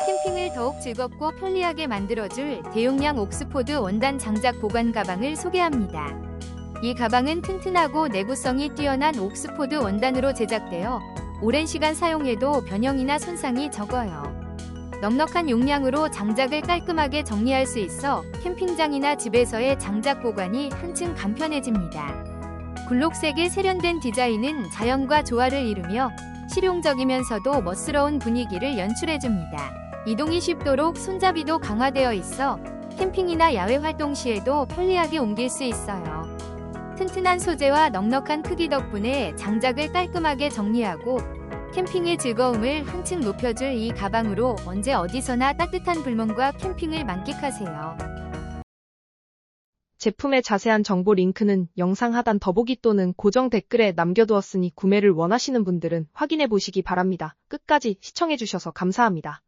캠핑을 더욱 즐겁고 편리하게 만들어줄 대용량 옥스포드 원단 장작 보관 가방을 소개합니다. 이 가방은 튼튼하고 내구성이 뛰어난 옥스포드 원단으로 제작되어 오랜 시간 사용해도 변형이나 손상이 적어요. 넉넉한 용량으로 장작을 깔끔하게 정리할 수 있어 캠핑장이나 집에서의 장작 보관이 한층 간편해집니다. 굴록색의 세련된 디자인은 자연과 조화를 이루며 실용적이면서도 멋스러운 분위기를 연출해줍니다. 이동이 쉽도록 손잡이도 강화되어 있어 캠핑이나 야외 활동 시에도 편리하게 옮길 수 있어요. 튼튼한 소재와 넉넉한 크기 덕분에 장작을 깔끔하게 정리하고 캠핑의 즐거움을 한층 높여줄 이 가방으로 언제 어디서나 따뜻한 불멍과 캠핑을 만끽하세요. 제품의 자세한 정보 링크는 영상 하단 더보기 또는 고정 댓글에 남겨두었으니 구매를 원하시는 분들은 확인해 보시기 바랍니다. 끝까지 시청해주셔서 감사합니다.